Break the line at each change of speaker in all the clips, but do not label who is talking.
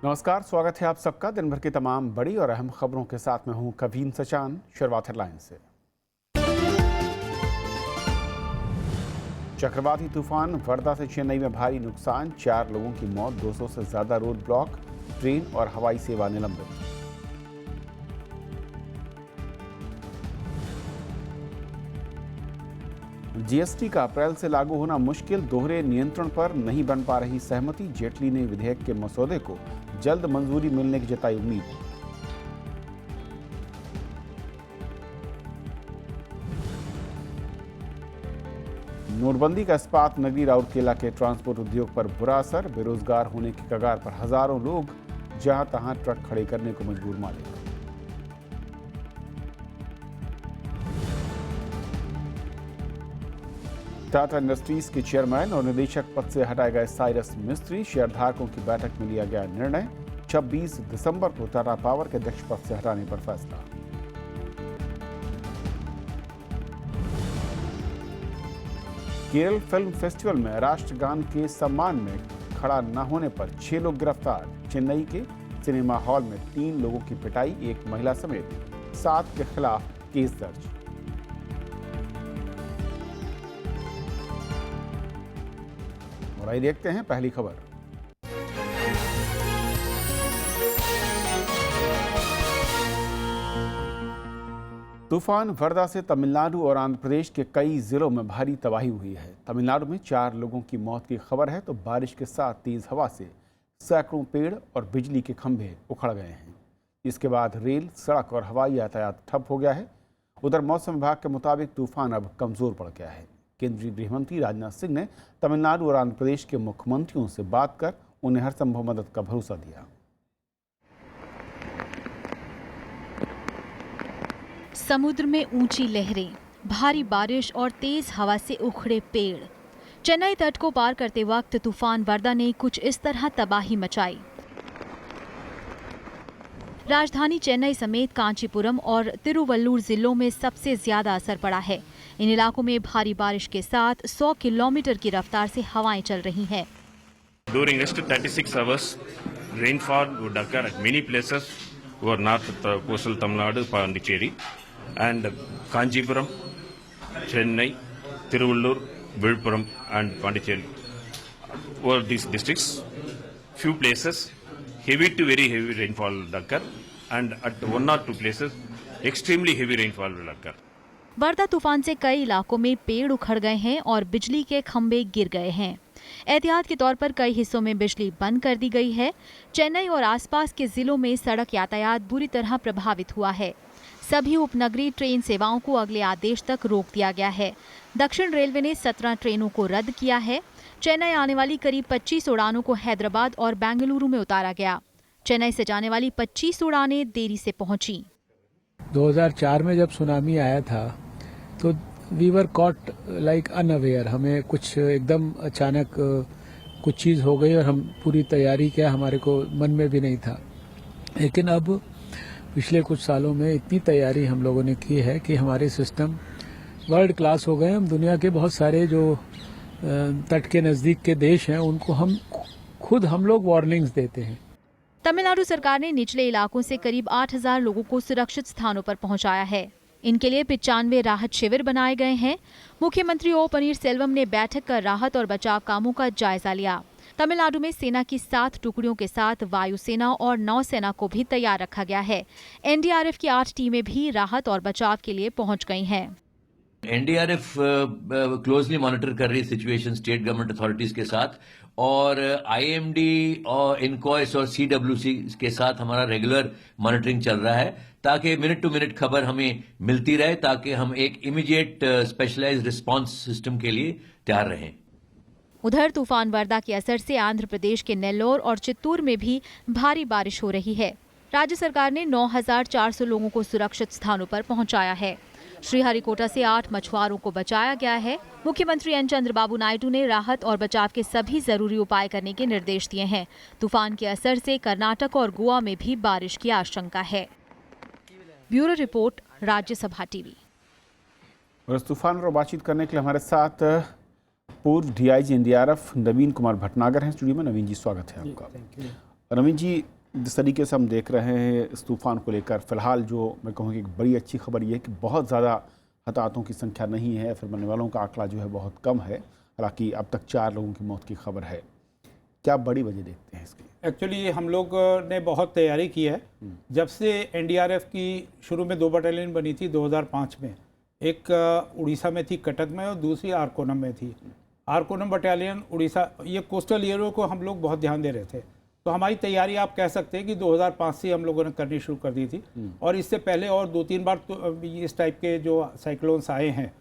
नमस्कार, स्वागत है आप सबका दिन भर की तमाम बड़ी और अहम खबरों के साथ मैं हूं कवीन सचान। शुरुआत हेडलाइंस से। चक्रवाती तूफान वर्धा से चेन्नई में भारी नुकसान, 4 लोगों की मौत, 200 से ज्यादा रोड ब्लॉक, ट्रेन और हवाई सेवा निलंबित। जीएसटी का अप्रैल से लागू होना मुश्किल, दोहरे नियंत्रण पर नहीं बन पा रही सहमति, जेटली ने विधेयक के मसौदे को जल्द मंजूरी मिलने की जताई उम्मीद। नोटबंदी का इस्पात नगरी राउरकेला के ट्रांसपोर्ट उद्योग पर बुरा असर, बेरोजगार होने की कगार पर हजारों लोग, जहां तहां ट्रक खड़े करने को मजबूर मालिक। टाटा इंडस्ट्रीज के चेयरमैन और निदेशक पद से हटाए गए साइरस मिस्त्री, शेयरधारकों की बैठक में लिया गया निर्णय, 26 दिसंबर को टाटा पावर के अध्यक्ष पद से हटाने पर फैसला। केरल फिल्म फेस्टिवल में राष्ट्रगान के सम्मान में खड़ा न होने पर 6 लोग गिरफ्तार, चेन्नई के सिनेमा हॉल में 3 लोगों की पिटाई, एक महिला समेत 7 के खिलाफ केस दर्ज। और आइए देखते हैं पहली खबर। तूफान वर्धा से तमिलनाडु और आंध्र प्रदेश के कई जिलों में भारी तबाही हुई है। तमिलनाडु में 4 लोगों की मौत की खबर है तो बारिश के साथ तेज हवा से सैकड़ों पेड़ और बिजली के खंभे उखड़ गए हैं। इसके बाद रेल, सड़क और हवाई यातायात ठप हो गया है। उधर मौसम विभाग के मुताबिक तूफान अब कमजोर पड़ गया है। केंद्रीय गृह मंत्री राजनाथ सिंह ने तमिलनाडु और आंध्र प्रदेश के मुख्यमंत्रियों से बात कर उन्हें हर संभव मदद का भरोसा दिया।
समुद्र में ऊंची लहरें, भारी बारिश और तेज हवा से उखड़े पेड़। चेन्नई तट को पार करते वक्त तूफान वर्धा ने कुछ इस तरह तबाही मचाई। राजधानी चेन्नई समेत कांचीपुरम और तिरुवल्लुर जिलों में सबसे ज्यादा असर पड़ा है। इन इलाकों में भारी बारिश के साथ 100 किलोमीटर की रफ्तार से हवाएं चल रही हैं।
During next 36 hours, rainfall would occur at many places over north coastal Tamil Nadu, Pondicherry, and Kanchipuram, Chennai, Tiruvallur, Viluppuram, and Pondicherry. Over these districts, few places heavy to very heavy rainfall will occur, and at 1 or 2 places, extremely heavy rainfall will occur.
Wardha तूफान से कई इलाकों में पेड़ उखड़ गए हैं और बिजली के खंभे गिर गए हैं। एहतियात के तौर पर कई हिस्सों में बिजली बंद कर दी गई है। चेन्नई और आसपास के जिलों में सड़क यातायात बुरी तरह प्रभावित हुआ है। सभी उपनगरीय ट्रेन सेवाओं को अगले आदेश तक रोक दिया गया है। दक्षिण रेलवे ने 17 ट्रेनों को रद्द किया है। चेन्नई आने वाली करीब 25 उड़ानों को हैदराबाद और बेंगलुरु में उतारा गया। चेन्नई से जाने वाली 25 उड़ानें देरी से पहुंची।
2004 में जब सुनामी आया था तो we were caught like unaware, हमें कुछ एकदम अचानक कुछ चीज़ हो गई और हम पूरी तैयारी क्या हमारे को मन में भी नहीं था। लेकिन अब पिछले कुछ सालों में इतनी तैयारी हम लोगों ने की है कि हमारे सिस्टम वर्ल्ड क्लास हो गए। हम दुनिया के बहुत सारे जो तट के नज़दीक के देश हैं उनको हम लोग वार्निंग्स देते हैं।
तमिलनाडु सरकार ने निचले इलाकों से करीब 8000 लोगों को सुरक्षित स्थानों पर पहुंचाया है। इनके लिए 95 राहत शिविर बनाए गए हैं। मुख्यमंत्री ओ पनीरसेल्वम ने बैठक कर राहत और बचाव कामों का जायजा लिया। तमिलनाडु में सेना की 7 टुकड़ियों के साथ वायुसेना और नौसेना को भी तैयार रखा गया है। एनडीआरएफ की 8 टीमें भी राहत और बचाव के लिए पहुंच गई हैं।
एनडीआरएफ क्लोजली मॉनिटर कर रही सिचुएशन स्टेट गवर्नमेंट अथॉरिटीज के साथ, और आईएमडी और इनकॉइस और सीडब्ल्यूसी के साथ हमारा रेगुलर मॉनिटरिंग चल रहा है ताकि मिनट टू मिनट खबर हमें मिलती रहे, ताकि हम एक इमीडिएट स्पेशलाइज्ड रिस्पांस सिस्टम के लिए तैयार रहें।
उधर तूफान वर्धा के असर से आंध्र प्रदेश के नेल्लोर और चित्तूर में भी भारी बारिश हो रही है। राज्य सरकार ने 9400 लोगों को सुरक्षित स्थानों पर पहुंचाया है। श्रीहरिकोटा से 8 मछुआरों को बचाया गया है। मुख्यमंत्री एन चंद्रबाबू नायडू ने राहत और बचाव के सभी जरूरी उपाय करने के निर्देश दिए हैं। तूफान के असर से कर्नाटक और गोवा में भी बारिश की आशंका है। Bureau report, Rajya Sabha TV.
और इस तूफान पर बातचीत करने के लिए हमारे साथ पूर्व डीआईजी एनडीआरएफ नवीन कुमार भटनागर हैं स्टूडियो में। नवीन जी, स्वागत है आपका। नवीन जी, जिस तरीके से हम देख रहे हैं इस तूफान को लेकर, फिलहाल जो मैं कहूँ कि एक बड़ी अच्छी खबर ये है कि बहुत ज़्यादा हताहतों की संख्या नहीं है, फिर मरने वालों का आंकड़ा जो है बहुत कम है। हालांकि अब तक 4 लोगों की मौत की खबर है। क्या बड़ी वजह देखते हैं इसकी?
एक्चुअली हम लोग ने बहुत तैयारी की है। जब से एनडीआरएफ की शुरू में 2 बटालियन बनी थी 2005 में, एक उड़ीसा में थी कटक में और दूसरी आरकोनम में थी। आरकोनम बटालियन उड़ीसा, ये कोस्टल एरिया को हम लोग बहुत ध्यान दे रहे थे। तो हमारी तैयारी आप कह सकते हैं कि 2005 से हम लोगों ने करनी शुरू कर दी थी। और इससे पहले और 2-3 बार तो इस टाइप के जो साइक्लोन्स आए हैं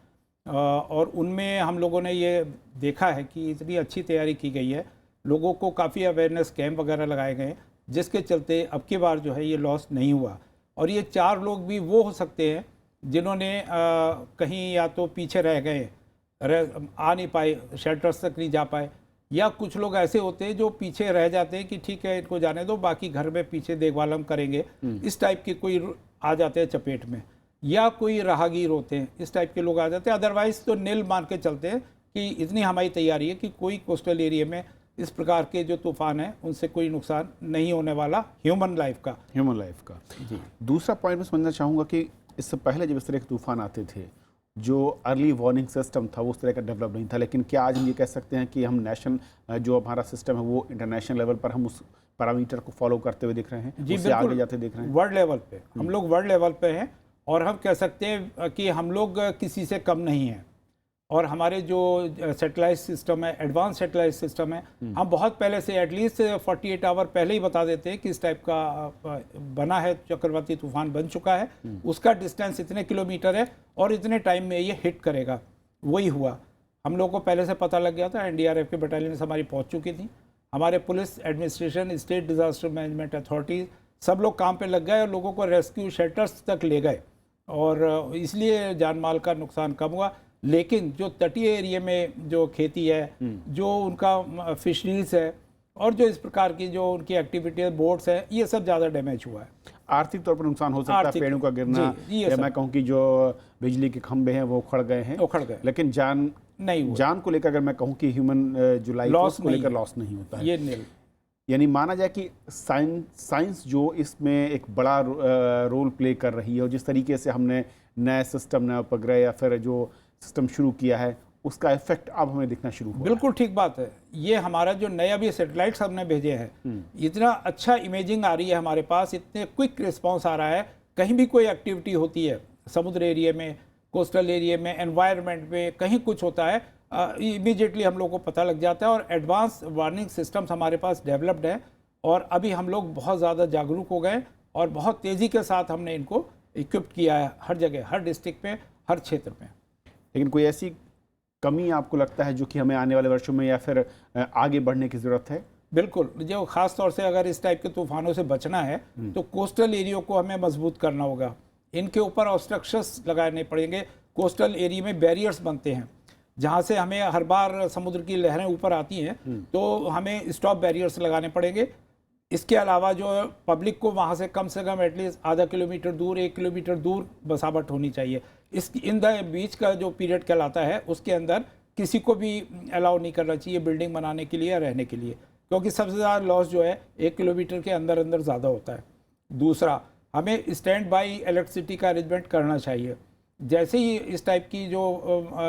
और उनमें हम लोगों ने ये देखा है कि इतनी अच्छी तैयारी की गई है, लोगों को काफ़ी अवेयरनेस कैंप वगैरह लगाए गए, जिसके चलते अब की बार जो है ये लॉस नहीं हुआ। और ये 4 लोग भी वो हो सकते हैं जिन्होंने कहीं या तो पीछे रह गए, आ नहीं पाए, शेल्टर्स तक नहीं जा पाए, या कुछ लोग ऐसे होते हैं जो पीछे रह जाते हैं कि ठीक है इनको जाने दो, बाकी घर में पीछे देखभाल हम करेंगे, इस टाइप के कोई आ जाते हैं चपेट में, या कोई राहगीर होते हैं, इस टाइप के लोग आ जाते हैं। अदरवाइज तो नील मान के चलते हैं कि इतनी हमारी तैयारी है कि कोई कोस्टल एरिया में इस प्रकार के जो तूफान है उनसे कोई नुकसान नहीं होने वाला ह्यूमन लाइफ का।
जी। दूसरा पॉइंट मैं समझना चाहूँगा कि इससे पहले जब इस तरह के तूफान आते थे, जो अर्ली वार्निंग सिस्टम था वो उस तरह का डेवलप नहीं था, लेकिन क्या आज हम ये कह सकते हैं कि हम नेशनल जो हमारा सिस्टम है वो इंटरनेशनल लेवल पर हम उस पैरामीटर को फॉलो करते हुए दिख रहे हैं,
जी
उससे आगे जाते दिख रहे हैं?
वर्ल्ड लेवल पे हम लोग वर्ल्ड लेवल पे हैं और हम कह सकते हैं कि हम लोग किसी से कम नहीं हैं। और हमारे जो सैटेलाइट सिस्टम है, एडवांस सैटेलाइट सिस्टम है, हम बहुत पहले से एटलीस्ट 48 आवर पहले ही बता देते हैं कि इस टाइप का बना है, चक्रवाती तूफान बन चुका है, उसका डिस्टेंस इतने किलोमीटर है और इतने टाइम में ये हिट करेगा। वही हुआ, हम लोग को पहले से पता लग गया था। एनडीआरएफ के बटालियन हमारी पहुंच चुकी थी, हमारे police administration, state disaster management authorities सब लोग काम पे लग गए और लोगों को रेस्क्यू शेल्टर्स तक ले गए और इसलिए जान माल का नुकसान कम हुआ। लेकिन जो तटीय एरिया में जो खेती है, जो उनका फिशरीज है और जो इस प्रकार की जो उनकी एक्टिविटी है, बोट्स है, ये सब ज़्यादा डैमेज हुआ है।
आर्थिक तौर पर नुकसान हो सकता है, पेड़ों का गिरना, या मैं कहूँ कि जो बिजली के खंभे हैं वो उखड़ गए, लेकिन जान
नहीं हुआ।
जान को लेकर अगर मैं कहूँ कि ह्यूमन जो लाइफ को लेकर लॉस नहीं होता है,
ये नील।
यानी माना जाए कि साइंस जो इसमें एक बड़ा रोल प्ले कर रही है, और जिस तरीके से हमने नया सिस्टम, नया उपग्रह या फिर जो सिस्टम शुरू किया है, उसका इफेक्ट अब हमें दिखना शुरू हुआ।
बिल्कुल ठीक बात है। ये हमारा जो नया भी सैटेलाइट्स हमने भेजे हैं, इतना अच्छा इमेजिंग आ रही है हमारे पास, इतने क्विक रिस्पांस आ रहा है। कहीं भी कोई एक्टिविटी होती है समुद्र एरिया में, कोस्टल एरिया में, एनवायरनमेंट में, कहीं कुछ होता है, इमीडिएटली हम लोग को पता लग जाता है। और एडवांस वार्निंग सिस्टम्स हमारे पास डेवलप्ड है और अभी हम लोग बहुत ज़्यादा जागरूक हो गए और बहुत तेज़ी के साथ हमने इनको इक्विप किया है हर जगह, हर डिस्ट्रिक्ट में, हर क्षेत्र में।
लेकिन कोई ऐसी कमी आपको लगता है जो कि हमें आने वाले वर्षों में या फिर आगे बढ़ने की ज़रूरत है?
बिल्कुल, जो ख़ास तौर से अगर इस टाइप के तूफानों से बचना है तो कोस्टल एरिया को हमें मजबूत करना होगा। इनके ऊपर ऑब्स्ट्रक्शंस लगाने पड़ेंगे। कोस्टल एरिया में बैरियर्स बनते हैं, जहाँ से हमें हर बार समुद्र की लहरें ऊपर आती हैं, तो हमें स्टॉप बैरियर्स लगाने पड़ेंगे। इसके अलावा जो पब्लिक को वहाँ से कम एटलीस्ट आधा किलोमीटर दूर, 1 किलोमीटर दूर बसावट होनी चाहिए। इस इन द बीच का जो पीरियड कहलाता है, उसके अंदर किसी को भी अलाउ नहीं करना चाहिए बिल्डिंग बनाने के लिए या रहने के लिए, क्योंकि सबसे ज़्यादा लॉस जो है 1 किलोमीटर के अंदर अंदर ज़्यादा होता है। दूसरा, हमें स्टैंड बाई इलेक्ट्रिसिटी का अरेंजमेंट करना चाहिए। जैसे ही इस टाइप की जो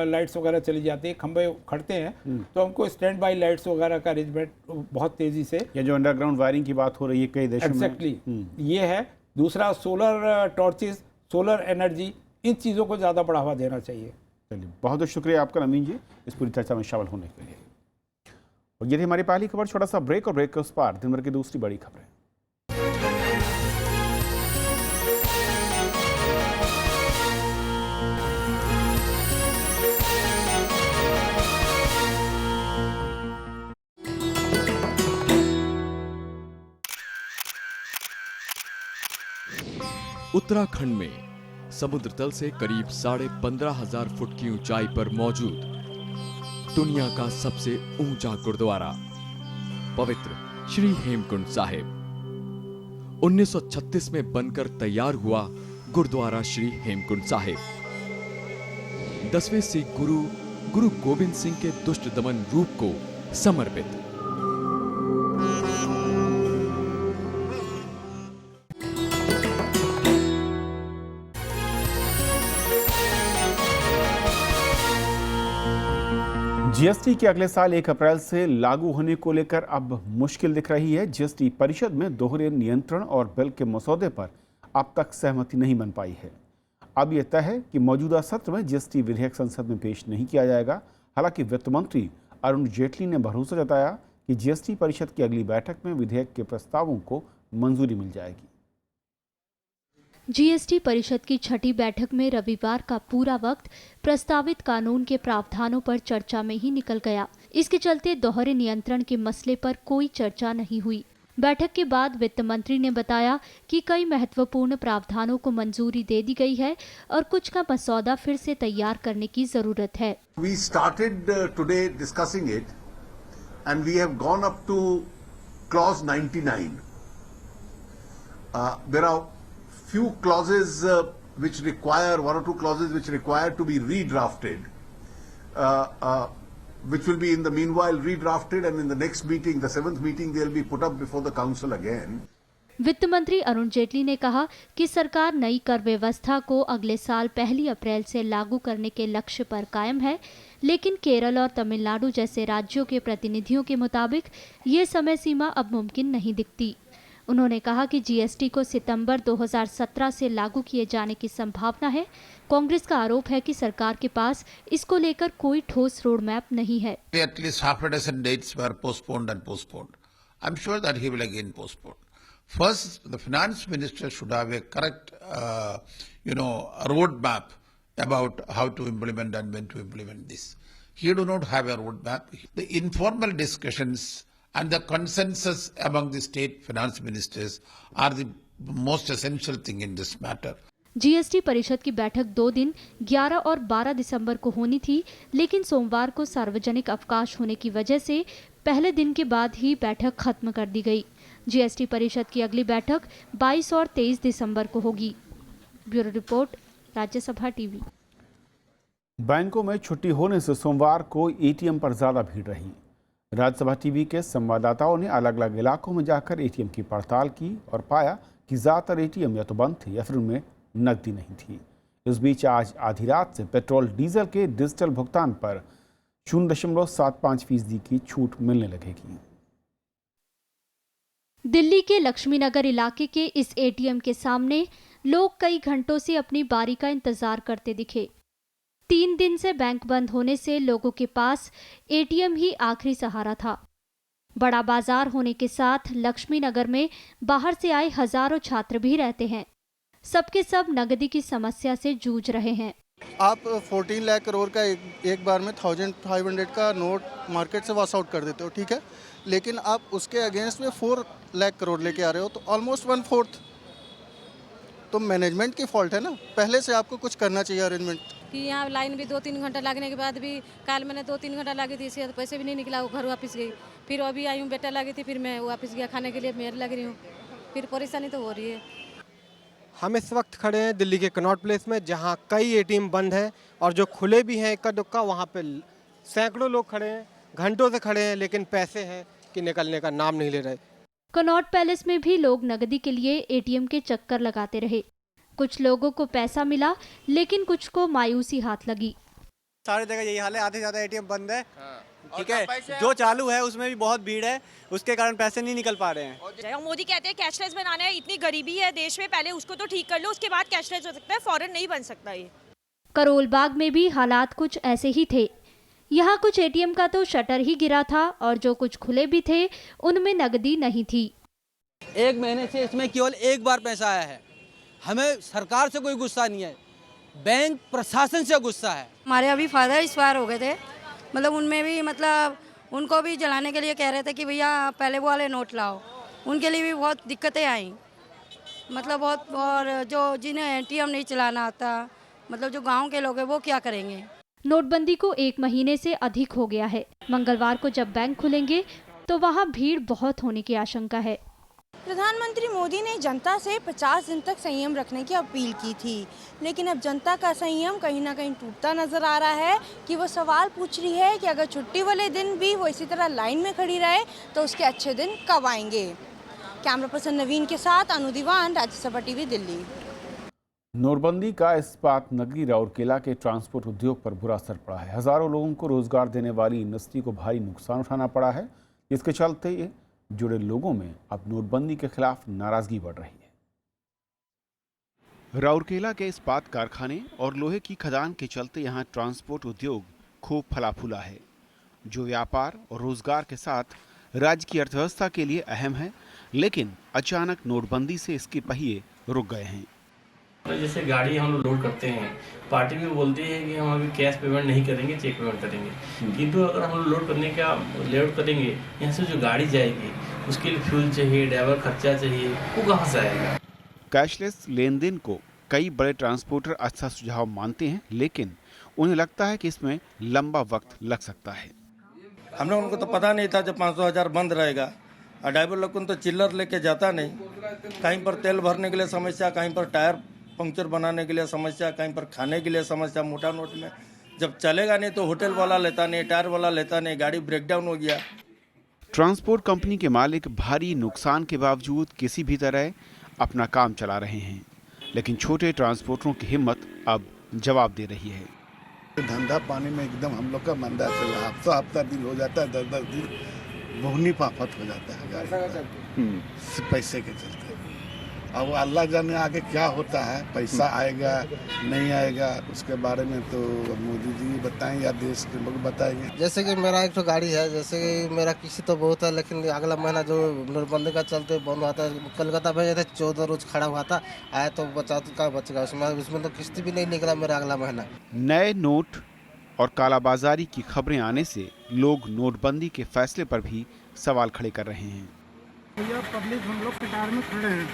लाइट्स वगैरह चली जाती है, खंभे खड़ते हैं, तो हमको स्टैंड बाई लाइट्स वगैरह का अरेंजमेंट बहुत तेज़ी से,
या जो अंडरग्राउंड वायरिंग की बात हो रही है कई देशों में,
एग्जैक्टली ये है। दूसरा, सोलर टॉर्चेस, सोलर एनर्जी, इन चीज़ों को ज़्यादा बढ़ावा देना चाहिए।
चलिए, बहुत बहुत शुक्रिया आपका नवीन जी इस पूरी चर्चा में शामिल होने के लिए। और ये थी हमारी पहली खबर। छोटा सा ब्रेक, और ब्रेक के उस पार दिन भर की दूसरी बड़ी खबरें।
उत्तराखंड में समुद्र तल से करीब 15,500 फुट की ऊंचाई पर मौजूद दुनिया का सबसे ऊंचा गुरुद्वारा पवित्र श्री हेमकुंड साहिब 1936 में बनकर तैयार हुआ गुरुद्वारा श्री हेमकुंड साहिब 10वें सिख गुरु गोबिंद सिंह के दुष्ट दमन रूप को समर्पित।
जीएसटी के अगले साल 1 अप्रैल से लागू होने को लेकर अब मुश्किल दिख रही है। जीएसटी परिषद में दोहरे नियंत्रण और बिल के मसौदे पर अब तक सहमति नहीं बन पाई है। अब यह तय है कि मौजूदा सत्र में जीएसटी विधेयक संसद में पेश नहीं किया जाएगा। हालांकि वित्त मंत्री अरुण जेटली ने भरोसा जताया कि जीएसटी परिषद की अगली बैठक में विधेयक के प्रस्तावों को मंजूरी मिल जाएगी।
जीएसटी परिषद की छठी बैठक में रविवार का पूरा वक्त प्रस्तावित कानून के प्रावधानों पर चर्चा में ही निकल गया। इसके चलते दोहरे नियंत्रण के मसले पर कोई चर्चा नहीं हुई। बैठक के बाद वित्त मंत्री ने बताया कि कई महत्वपूर्ण प्रावधानों को मंजूरी दे दी गई है और कुछ का मसौदा फिर से तैयार करने की जरूरत है।
We started today discussing it and we have gone up to clause 99. There are few clauses which require, one or two clauses which require to be redrafted, which will be in the meanwhile redrafted, and in the next meeting, the 7th meeting, they will be put up before the council again.
वित्त मंत्री अरुण जेटली ने कहा कि सरकार नई कर व्यवस्था को अगले साल 1 अप्रैल से लागू करने के लक्ष्य पर कायम है, लेकिन केरल और तमिलनाडु जैसे राज्यों के प्रतिनिधियों के मुताबिक ये समय सीमा अब मुमकिन नहीं दिखती। उन्होंने कहा कि जीएसटी को सितंबर 2017 से लागू किए जाने की संभावना है। कांग्रेस का आरोप है कि सरकार के पास इसको लेकर कोई ठोस रोड मैप नहीं है।
At least half a dozen dates were postponed and postponed. I'm sure that he will again postpone. First, the finance minister should have a correct, a road map about how to implement and when to implement this. He do not have a road map. The informal discussions and the consensus among the state finance ministers are the most essential thing in this matter.
GST परिषद की बैठक 2 दिन 11 और 12 दिसंबर को होनी थी, लेकिन सोमवार को सार्वजनिक अवकाश होने की वजह से पहले दिन के बाद ही बैठक खत्म कर दी गई। जीएसटी परिषद की अगली बैठक 22 और 23 दिसंबर को होगी। Bureau report, Rajya Sabha TV.
बैंकों में छुट्टी होने से सोमवार को एटीएम पर ज्यादा भीड़ रही। राज्यसभा टीवी के संवाददाताओं ने अलग अलग इलाकों में जाकर एटीएम की पड़ताल की और पाया कि ज्यादातर एटीएम या तो बंद थे या फिर उनमें नकदी नहीं थी। इस बीच आज आधी रात से पेट्रोल डीजल के डिजिटल भुगतान पर 0.75% की छूट मिलने लगेगी।
दिल्ली के लक्ष्मीनगर इलाके के इस एटीएम के सामने लोग कई घंटों से अपनी बारी का इंतजार करते दिखे। 3 दिन से बैंक बंद होने से लोगों के पास एटीएम ही आखिरी सहारा था। बड़ा बाजार होने के साथ लक्ष्मीनगर में बाहर से आए हजारों छात्र भी रहते हैं। सबके सब नकदी की समस्या से जूझ रहे हैं।
आप 14 लाख करोड़ का एक बार में 1500 का नोट मार्केट से वॉश आउट कर देते हो, ठीक है, लेकिन आप उसके अगेंस्ट में 4 लाख करोड़ लेके आ रहे हो, तो ऑलमोस्ट 1/4। तो मैनेजमेंट की फॉल्ट है ना, पहले से आपको कुछ करना चाहिए अरेंजमेंट।
कि यहाँ लाइन भी 2-3 घंटा लगने के बाद भी, कल मैंने 2-3 घंटा लगी थी, इससे पैसे भी नहीं निकला, वो घर वापस गई। फिर अभी आई हूँ, बेटा लगी थी, फिर मैं वापस गया खाने के लिए, मेरे लग रही हूँ, फिर परेशानी तो हो रही है।
हम इस वक्त खड़े हैं दिल्ली के कनॉट प्लेस में, जहां कई एटीएम बंद हैं और जो खुले भी हैं इक्का दुक्का, वहां पे सैकड़ों लोग खड़े हैं, घंटों से खड़े हैं, लेकिन पैसे हैं कि निकलने का नाम नहीं ले रहे।
कनॉट पैलेस में भी लोग नकदी के लिए एटीएम के चक्कर लगाते रहे। कुछ लोगों को पैसा मिला, लेकिन कुछ को मायूसी हाथ लगी।
सारी जगह यही हाल है, आधे से ज्यादा एटीएम बंद है, ठीक है, जो चालू है उसमें भी बहुत भीड़ है, उसके कारण पैसे नहीं निकल पा रहे हैं।
मोदी कहते हैं कैशलेस बनाना है, इतनी गरीबी है देश में, पहले उसको तो ठीक कर लो, उसके बाद कैशलेस हो सकता है, फौरन नहीं बन सकता ये।
करोल बाग में भी हालात कुछ ऐसे ही थे। यहाँ कुछ एटीएम का तो शटर ही गिरा था और जो कुछ खुले भी थे उनमें नकदी नहीं थी।
1 महीने से इसमें केवल एक बार पैसा आया है। हमें सरकार से कोई गुस्सा नहीं है, बैंक प्रशासन से गुस्सा है।
हमारे अभी फादर इस बार हो गए थे, मतलब उनमें भी, मतलब उनको भी जलाने के लिए कह रहे थे कि भैया पहले वो वाले नोट लाओ, उनके लिए भी बहुत दिक्कतें आई, मतलब बहुत। और जो जिन्हें एटीएम नहीं चलाना आता, मतलब जो गांव के लोग हैं, वो क्या करेंगे।
नोटबंदी को 1 महीने से अधिक हो गया है। मंगलवार को जब बैंक खुलेंगे तो वहाँ भीड़ बहुत होने की आशंका है।
प्रधानमंत्री मोदी ने जनता से 50 दिन तक संयम रखने की अपील की थी, लेकिन अब जनता का संयम कहीं ना कहीं टूटता नजर आ रहा है कि वो सवाल पूछ रही है कि अगर छुट्टी वाले दिन भी वो इसी तरह लाइन में खड़ी रहे तो उसके अच्छे दिन कब आएंगे। कैमरा पर्सन नवीन के साथ अनु दीवान, राज्यसभा टीवी, दिल्ली।
नोटबंदी का इस्पात नगरी राउरकेला के ट्रांसपोर्ट उद्योग पर बुरा असर पड़ा है। हजारों लोगों को रोजगार देने वाली इंडस्ट्री को भारी नुकसान उठाना पड़ा है। इसके चलते जुड़े लोगों में अब नोटबंदी के खिलाफ नाराजगी बढ़ रही है। राउरकेला के इस्पात कारखाने और लोहे की खदान के चलते यहाँ ट्रांसपोर्ट उद्योग खूब फला फूला है, जो व्यापार और रोजगार के साथ राज्य की अर्थव्यवस्था के लिए अहम है। लेकिन अचानक नोटबंदी से इसके पहिए रुक गए हैं।
जैसे गाड़ी हम लोग लोड करते हैं, पार्टी भी बोलती है कि हम अभी कैश पेमेंट नहीं करेंगे, चेक पेमेंट करेंगे, किंतु अगर हम लोड करने का लेआउट करेंगे, यहाँ से जो गाड़ी जाएगी उसके लिए फ्यूल चाहिए, ड्राइवर खर्चा चाहिए, वो कहाँ से आएगा।
कैशलेस लेन देन को कई बड़े ट्रांसपोर्टर अच्छा सुझाव मानते हैं, लेकिन उन्हें लगता है कि इसमें लंबा वक्त लग सकता है।
हम लोगों को तो पता नहीं था जब 500,000 बंद रहेगा, और ड्राइवर लोग तो चिल्लर लेके जाता नहीं, कहीं पर तेल भरने के लिए समस्या, कहीं पर टायर पंक्चर बनाने के लिए समस्या, कहीं पर खाने के लिए समस्या। मोटा नोट में जब चलेगा नहीं तो होटल वाला लेता नहीं, टायर वाला लेता नहीं, गाड़ी ब्रेकडाउन हो गया।
ट्रांसपोर्ट कंपनी के मालिक भारी नुकसान के बावजूद किसी भी तरह अपना काम चला रहे हैं, लेकिन छोटे ट्रांसपोर्टरों की हिम्मत अब जवाब दे रही है।
धंधा पानी में एकदम हम लोग का मंदा चल रहा है। हफ्ता दिन हो जाता है, 10 दिन बहुनी पापत हो जाता है पैसे के चलते। अब अल्लाह जाने आगे क्या होता है, पैसा आएगा नहीं आएगा उसके बारे में तो मोदी जी बताएं या देश के लोग बताएंगे।
जैसे कि मेरा एक तो गाड़ी है, जैसे कि मेरा किसी तो बहुत है, लेकिन अगला महीना जो नोटबंदी का चलते बंद हुआ था, कलकत्ता भेजे थे, 14 रोज खड़ा हुआ था, आया तो बचा तो क्या बचेगा उसमें तो किस्त भी नहीं निकला मेरा अगला महीना।
नए नोट और कालाबाजारी की खबरें आने से लोग नोटबंदी के फैसले पर भी सवाल खड़े कर रहे हैं।
भैया पब्लिक हम लोग कतार में खड़े हैं,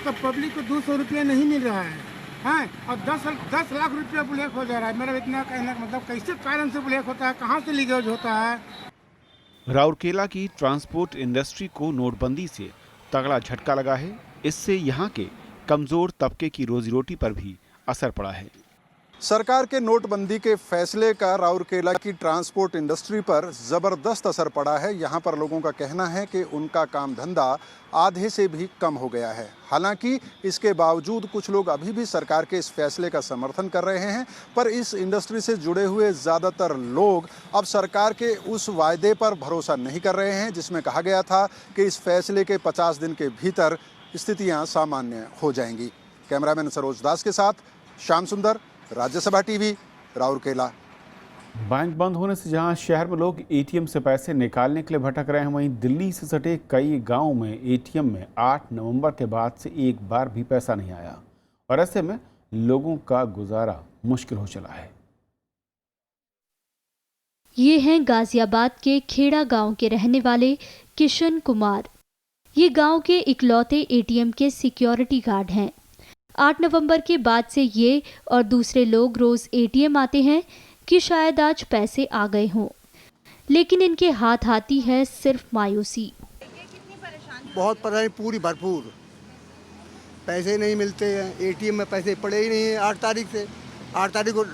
तो पब्लिक को 200 रुपया नहीं मिल रहा है, और 10 लाख रुपया ब्लैक हो जा रहा है। मेरा इतना कहना मतलब कैसे कारण से ब्लैक होता है, कहाँ से लीकेज होता है।
राउरकेला की ट्रांसपोर्ट इंडस्ट्री को नोटबंदी से तगड़ा झटका लगा है। इससे यहाँ के कमजोर तबके की रोजी रोटी पर भी असर पड़ा है।
सरकार के नोटबंदी के फैसले का राउरकेला की ट्रांसपोर्ट इंडस्ट्री पर ज़बरदस्त असर पड़ा है। यहाँ पर लोगों का कहना है कि उनका काम धंधा आधे से भी कम हो गया है। हालांकि इसके बावजूद कुछ लोग अभी भी सरकार के इस फैसले का समर्थन कर रहे हैं, पर इस इंडस्ट्री से जुड़े हुए ज़्यादातर लोग अब सरकार के उस वायदे पर भरोसा नहीं कर रहे हैं जिसमें कहा गया था कि इस फैसले के 50 दिन के भीतर स्थितियाँ सामान्य हो जाएंगी। कैमरामैन सरोज दास के साथ श्याम सुंदर, राज्यसभा टीवी, राउरकेला।
बैंक बंद होने से जहां शहर में लोग एटीएम से पैसे निकालने के लिए भटक रहे हैं, वहीं दिल्ली से सटे कई गांवों में एटीएम में 8 नवंबर के बाद से एक बार भी पैसा नहीं आया और ऐसे में लोगों का गुजारा मुश्किल हो चला है।
ये हैं गाजियाबाद के खेड़ा गांव के रहने वाले किशन कुमार। ये गांव के इकलौते एटीएम के सिक्योरिटी गार्ड हैं। 8 नवंबर के बाद से ये और दूसरे लोग रोज एटीएम आते हैं कि शायद आज पैसे आ गए हों, लेकिन इनके हाथ आती है सिर्फ मायूसी।
बहुत परेशानी पूरी भरपूर, पैसे नहीं मिलते हैं, एटीएम में पैसे पड़े ही नहीं हैं। 8 तारीख से 8 तारीख को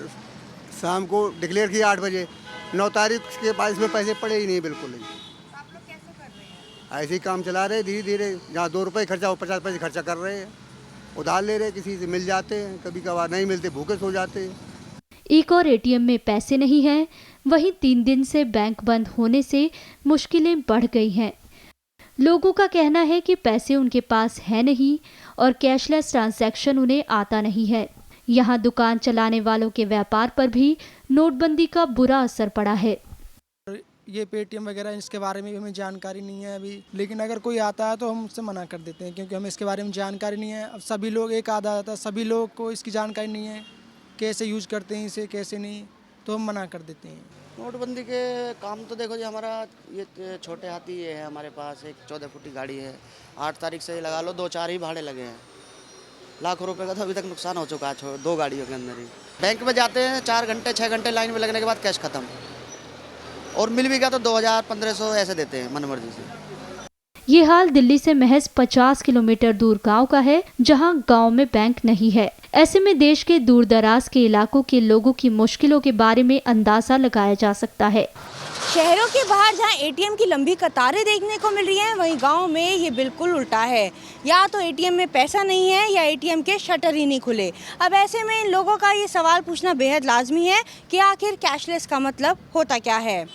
शाम को डिक्लेयर किया 8 बजे, 9 तारीख के बाद इसमें पैसे पड़े ही नहीं बिल्कुल ही। ऐसे ही काम चला रहे धीरे धीरे, जहाँ 2 रुपये खर्चा हो 50 पैसे खर्चा कर रहे हैं, उधार ले रहे, किसी से मिल जाते हैं, कभी कभार नहीं मिलते, भूखे सो जाते हैं।
एक और एटीएम में पैसे नहीं हैं, वहीं 3 दिन से बैंक बंद होने से मुश्किलें बढ़ गई हैं। लोगों का कहना है कि पैसे उनके पास है नहीं और कैशलेस ट्रांजैक्शन उन्हें आता नहीं है। यहाँ दुकान चलाने वालों के व्यापार पर भी नोटबंदी का बुरा असर पड़ा है।
ये पेटीएम वगैरह इसके बारे में भी हमें जानकारी नहीं है अभी, लेकिन अगर कोई आता है तो हम उससे मना कर देते हैं, क्योंकि हमें इसके बारे में जानकारी नहीं है। अब सभी लोग एक आधा आता है, सभी लोग को इसकी जानकारी नहीं है, कैसे यूज करते हैं इसे कैसे नहीं, तो हम मना कर देते हैं।
नोटबंदी के काम तो देखो जी, हमारा ये छोटे हाथी ये है, हमारे पास एक 14 फुटी गाड़ी है। 8 तारीख से लगा लो 2-4 ही भाड़े लगे हैं, लाखों रुपए का तो अभी तक नुकसान हो चुका है 2 गाड़ियों के अंदर ही। बैंक में जाते हैं 4 घंटे 6 घंटे लाइन में लगने के बाद कैश खत्म, और मिल भी गया तो 2000-1500 ऐसे देते हैं मनमर्जी से।
ये हाल दिल्ली से महज 50 किलोमीटर दूर गांव का है, जहां गांव में बैंक नहीं है। ऐसे में देश के दूर दराज के इलाकों के लोगों की मुश्किलों के बारे में अंदाजा लगाया जा सकता है।
शहरों के बाहर जहां एटीएम की लंबी कतारें देखने को मिल रही हैं, वहीं गांव में ये बिल्कुल उल्टा है। या तो एटीएम में पैसा नहीं है या एटीएम के शटर ही नहीं खुले। अब ऐसे में इन लोगों का ये सवाल पूछना बेहद लाजमी है कि आखिर कैशलेस का मतलब होता क्या है।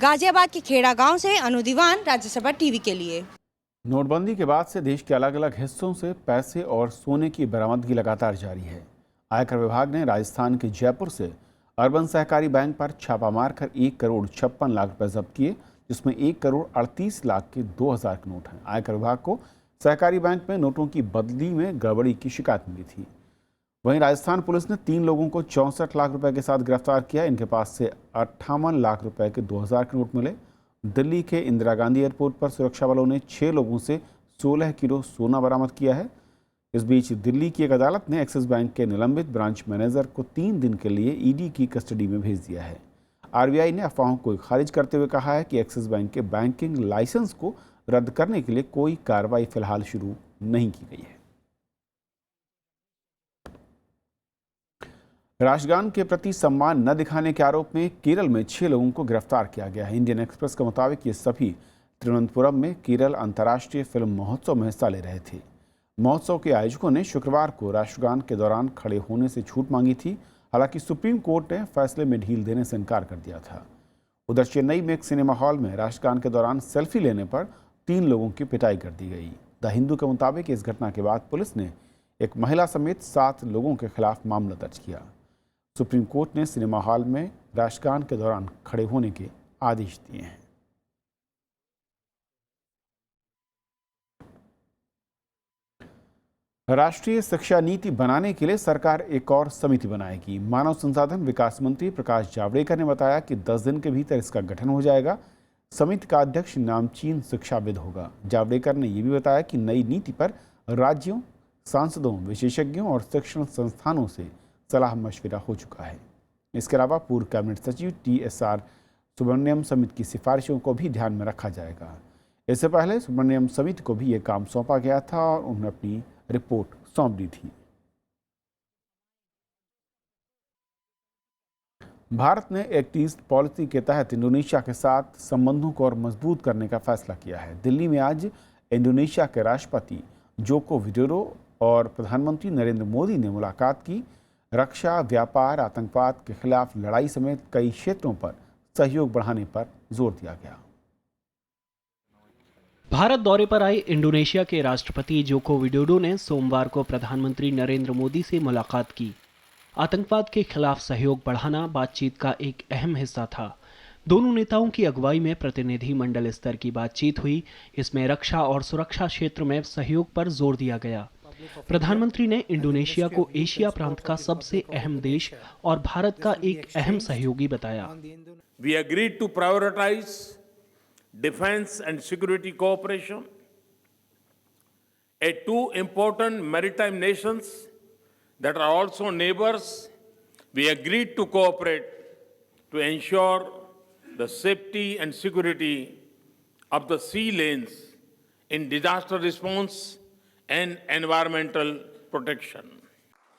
गाजियाबाद के खेड़ा गांव से अनु दीवान, राज्यसभा टीवी के लिए।
नोटबंदी के बाद से देश के अलग अलग हिस्सों से पैसे और सोने की बरामदगी लगातार जारी है। आयकर विभाग ने राजस्थान के जयपुर से अर्बन सहकारी बैंक पर छापा मारकर 1,56,00,000 रुपए जब्त किए, जिसमें 1,38,00,000 के 2,000 के नोट हैं। आयकर विभाग को सहकारी बैंक में नोटों की बदली में गड़बड़ी की शिकायत मिली थी। वहीं राजस्थान पुलिस ने 3 लोगों को 64 लाख रुपए के साथ गिरफ्तार किया। इनके पास से 58 लाख रुपए के 2,000 के नोट मिले। दिल्ली के इंदिरा गांधी एयरपोर्ट पर सुरक्षा बलों ने 6 लोगों से 16 किलो सोना बरामद किया है। इस बीच दिल्ली की एक अदालत ने एक्सिस बैंक के निलंबित ब्रांच मैनेजर को 3 दिन के लिए ईडी की कस्टडी में भेज दिया है। आरबीआई ने अफवाहों को खारिज करते हुए कहा है कि एक्सिस बैंक के बैंकिंग लाइसेंस को रद्द करने के लिए कोई कार्रवाई फिलहाल शुरू नहीं की गई है। राष्ट्रगान के प्रति सम्मान न दिखाने के आरोप में केरल में 6 लोगों को गिरफ्तार किया गया है। इंडियन एक्सप्रेस के मुताबिक ये सभी तिरुवनंतपुरम में केरल अंतर्राष्ट्रीय फिल्म महोत्सव में हिस्सा ले रहे थे। महोत्सव के आयोजकों ने शुक्रवार को राष्ट्रगान के दौरान खड़े होने से छूट मांगी थी। हालांकि सुप्रीम कोर्ट ने फैसले में ढील देने से इनकार कर दिया था। उधर चेन्नई में एक सिनेमा हॉल में राष्ट्रगान के दौरान सेल्फी लेने पर 3 लोगों की पिटाई कर दी गई। द हिंदू के मुताबिक इस घटना के बाद पुलिस ने एक महिला समेत 7 लोगों के खिलाफ मामला दर्ज किया। सुप्रीम कोर्ट ने सिनेमा हॉल में राष्ट्रगान के दौरान खड़े होने के आदेश दिए हैं। राष्ट्रीय शिक्षा नीति बनाने के लिए सरकार एक और समिति बनाएगी। मानव संसाधन विकास मंत्री प्रकाश जावड़ेकर ने बताया कि 10 दिन के भीतर इसका गठन हो जाएगा। समिति का अध्यक्ष नामचीन शिक्षाविद होगा। जावड़ेकर ने यह भी बताया कि नई नीति पर राज्यों, सांसदों, विशेषज्ञों और शिक्षण संस्थानों से सलाह मशविरा हो चुका है। इसके अलावा पूर्व कैबिनेट सचिव TSR सुब्रमण्यम समिति की सिफारिशों को भी ध्यान में रखा जाएगा। इससे पहले सुब्रमण्यम समिति को भी ये काम सौंपा गया था और उन्होंने अपनी रिपोर्ट सौंप दी थी। भारत ने एक्ट ईस्ट पॉलिसी के तहत इंडोनेशिया के साथ संबंधों को और मजबूत करने का फैसला किया है। दिल्ली में आज इंडोनेशिया के राष्ट्रपति जोको विडोडो और प्रधानमंत्री नरेंद्र मोदी ने मुलाकात की। रक्षा, व्यापार, आतंकवाद के खिलाफ लड़ाई समेत कई क्षेत्रों पर सहयोग बढ़ाने पर जोर दिया गया।
भारत दौरे पर आए इंडोनेशिया के राष्ट्रपति जोको विडोडो ने सोमवार को प्रधानमंत्री नरेंद्र मोदी से मुलाकात की। आतंकवाद के खिलाफ सहयोग बढ़ाना बातचीत का एक अहम हिस्सा था। दोनों नेताओं की अगुवाई में प्रतिनिधि मंडल स्तर की बातचीत हुई। इसमें रक्षा और सुरक्षा क्षेत्र में सहयोग पर जोर दिया गया। प्रधानमंत्री ने इंडोनेशिया को एशिया प्रांत का सबसे अहम देश और भारत का एक अहम सहयोगी बताया।
We agreed to prioritize defense and security cooperation at 2 important maritime nations that are also neighbors. We agreed to cooperate to ensure the safety and security of the sea lanes in disaster response and environmental protection.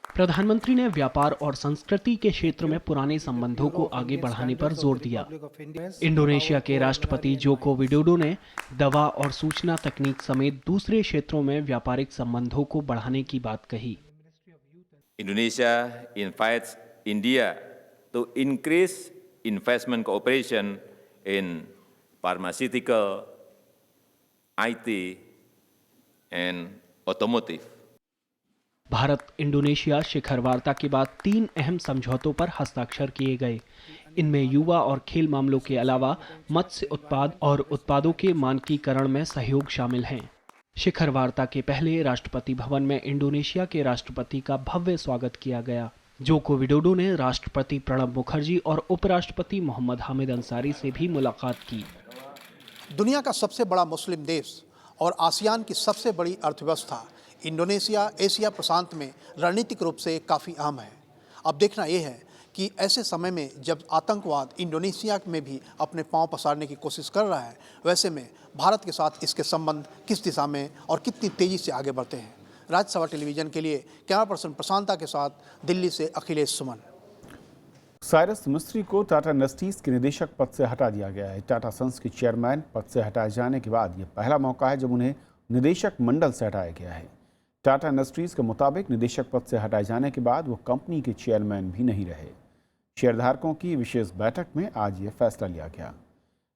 प्रधानमंत्री ने व्यापार और संस्कृति के क्षेत्र में पुराने संबंधों को आगे बढ़ाने पर जोर दिया। इंडोनेशिया के राष्ट्रपति जोको विडोडो ने दवा और सूचना तकनीक समेत दूसरे क्षेत्रों में व्यापारिक संबंधों को बढ़ाने की बात कही।
Indonesia invites India to increase investment cooperation in pharmaceutical, IT, and automotive.
Bharat Indonesia शिखर वार्ता के बाद 3 अहम समझौतों पर हस्ताक्षर किए गए। इनमें युवा और खेल मामलों के अलावा मत्स्य उत्पाद और उत्पादों के मानकीकरण में सहयोग शामिल हैं। शिखर वार्ता के पहले राष्ट्रपति भवन में इंडोनेशिया के राष्ट्रपति का भव्य स्वागत किया गया। जोको विडोडो ने राष्ट्रपति प्रणब मुखर्जी और उपराष्ट्रपति मोहम्मद हामिद अंसारी से भी मुलाकात की।
दुनिया का सबसे बड़ा मुस्लिम देश और आसियान की सबसे बड़ी अर्थव्यवस्था इंडोनेशिया एशिया प्रशांत में रणनीतिक रूप से काफ़ी अहम है। अब देखना यह है कि ऐसे समय में जब आतंकवाद इंडोनेशिया में भी अपने पांव पसारने की कोशिश कर रहा है, वैसे में भारत के साथ इसके संबंध किस दिशा में और कितनी तेज़ी से आगे बढ़ते हैं। राज्यसभा टेलीविज़न के लिए कैमरा पर्सन प्रशांता के साथ दिल्ली से अखिलेश सुमन।
साइरस मिस्त्री को टाटा इंडस्ट्रीज के निदेशक पद से हटा दिया गया है। टाटा सन्स के चेयरमैन पद से हटाए जाने के बाद यह पहला मौका है जब उन्हें निदेशक मंडल से हटाया गया है। टाटा इंडस्ट्रीज के मुताबिक निदेशक पद से हटाए जाने के बाद वो कंपनी के चेयरमैन भी नहीं रहे। शेयरधारकों की विशेष बैठक में आज ये फैसला लिया गया।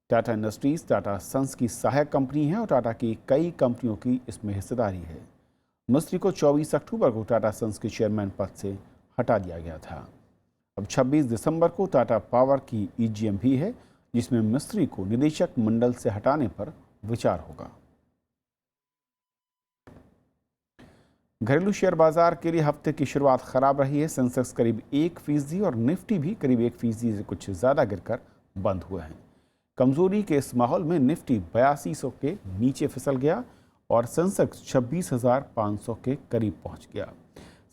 टाटा इंडस्ट्रीज टाटा सन्स की सहायक कंपनी है और टाटा की कई कंपनियों की इसमें हिस्सेदारी है। मिस्त्री को 24 अक्टूबर को टाटा सन्स के चेयरमैन पद से हटा दिया गया था। अब 26 दिसंबर को टाटा पावर की EGM भी है, जिसमें मिस्त्री को निदेशक मंडल से हटाने पर विचार होगा। घरेलू शेयर बाजार के लिए हफ्ते की शुरुआत खराब रही है। सेंसेक्स करीब 1% और निफ्टी भी करीब 1% से कुछ ज़्यादा गिरकर बंद हुए हैं। कमजोरी के इस माहौल में निफ्टी 8200 के नीचे फिसल गया और सेंसेक्स 26,500 के करीब पहुंच गया।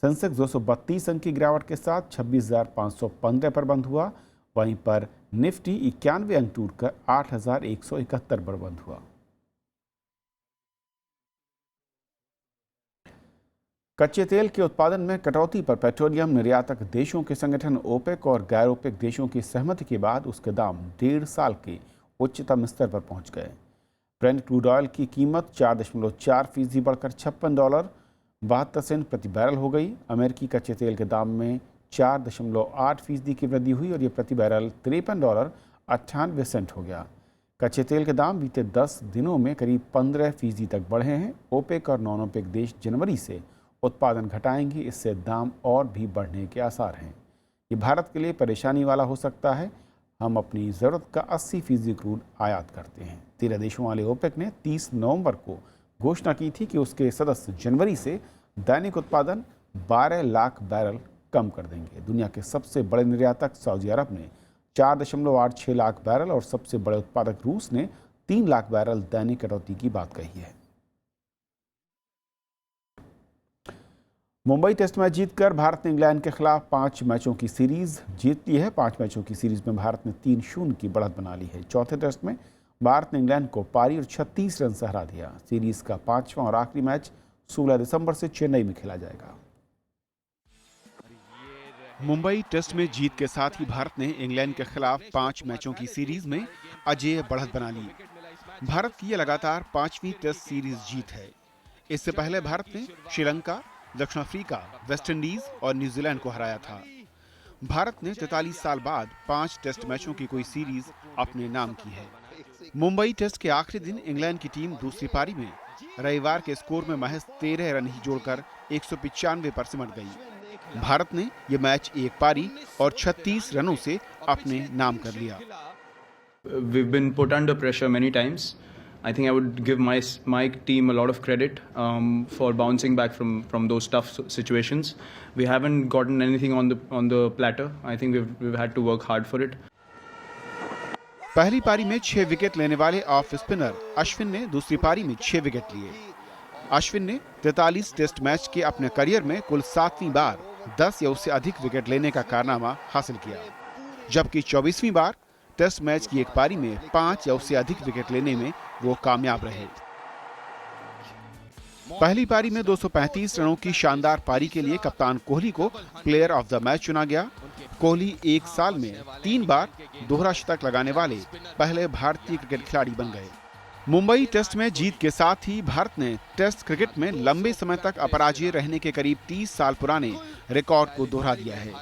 सेंसेक्स 232 अंक की गिरावट के साथ 26,515 पर बंद हुआ। वहीं पर निफ्टी 91 अंक टूटकर 8,171 पर बंद हुआ। कच्चे तेल के उत्पादन में कटौती पर पेट्रोलियम निर्यातक देशों के संगठन ओपेक और गैर ओपेक देशों की सहमति के बाद उसके दाम 1.5 साल के उच्चतम स्तर पर पहुंच गए। ब्रेंट क्रूड ऑयल की कीमत 4.4% बढ़कर $56.72 प्रति बैरल हो गई। अमेरिकी कच्चे तेल के दाम में 4.8% की वृद्धि हुई और ये प्रति बैरल $53.98 हो गया। कच्चे तेल के दाम बीते 10 दिनों में करीब 15% तक बढ़े हैं। ओपेक और नॉन ओपेक देश जनवरी से उत्पादन घटाएंगे, इससे दाम और भी बढ़ने के आसार हैं। ये भारत के लिए परेशानी वाला हो सकता है। हम अपनी ज़रूरत का 80% क्रूड आयात करते हैं। 13 देशों वाले ओपेक ने 30 नवंबर को घोषणा की थी कि उसके सदस्य जनवरी से दैनिक उत्पादन 12 लाख बैरल कम कर देंगे। दुनिया के सबसे बड़े निर्यातक सऊदी अरब ने 4.86 लाख बैरल और सबसे बड़े उत्पादक रूस ने 3 लाख बैरल दैनिक कटौती की बात कही है। मुंबई टेस्ट मैच जीतकर भारत ने इंग्लैंड के खिलाफ 5 मैचों की सीरीज जीत ली है। 5 मैचों की सीरीज में भारत ने 3-0 की बढ़त बना ली है। चौथे टेस्ट में भारत ने इंग्लैंड को पारी और 36 रन से हरा दिया। सीरीज का 5वां और आखिरी मैच 16 दिसंबर से चेन्नई में खेला जाएगा। मुंबई टेस्ट में जीत के साथ ही भारत ने इंग्लैंड के खिलाफ 5 मैचों की सीरीज में अजेय बढ़त बना ली। भारत की यह लगातार 5वीं टेस्ट सीरीज जीत है। इससे पहले भारत ने श्रीलंका, दक्षिण अफ्रीका, वेस्टइंडीज और न्यूजीलैंड को हराया था। भारत ने 43 साल बाद 5 टेस्ट मैचों की कोई सीरीज अपने नाम की है। मुंबई टेस्ट के आखिरी दिन इंग्लैंड की टीम दूसरी पारी में रविवार के स्कोर में महज 13 रन ही जोड़कर 195 पर सिमट गई। भारत ने यह मैच एक पारी और 36 रनों से अपने नाम कर लिया।
We've been put under pressure many times. I think I would give my team a lot of credit for bouncing back from those tough situations. We haven't gotten anything on the platter. I think we've had to work hard for it.
पहली पारी में 6 wicket लेने वाले off spinner Ashwin ने दूसरी पारी में 6 wicket लिए। अश्विन ने 43 टेस्ट मैच के अपने करियर में कुल 7वीं बार 10 या उससे अधिक विकेट लेने का कारनामा हासिल किया, जबकि 24वीं बार टेस्ट मैच की एक पारी में 5 या उससे अधिक विकेट लेने में वो कामयाब रहे। पहली पारी में 235 रनों की शानदार पारी के लिए कप्तान कोहली को प्लेयर ऑफ द मैच चुना गया। कोहली एक साल में 3 बार दोहरा शतक लगाने वाले पहले भारतीय क्रिकेट खिलाड़ी बन गए। मुंबई टेस्ट में जीत के साथ ही भारत ने टेस्ट क्रिकेट में लंबे समय तक अपराजित रहने के करीब 30 साल पुराने रिकॉर्ड को दोहरा दिया है।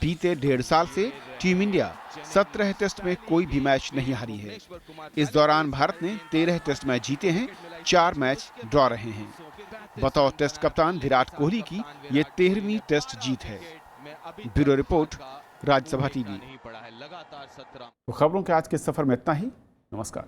बीते 1.5 साल से टीम इंडिया 17 टेस्ट में कोई भी मैच नहीं हारी है। इस दौरान भारत ने 13 टेस्ट मैच जीते हैं, 4 मैच ड्रॉ रहे हैं। बतौर टेस्ट कप्तान विराट कोहली की ये 13वीं टेस्ट जीत है। Bureau report, Rajya Sabha TV. खबरों के आज के सफर में इतना ही। नमस्कार।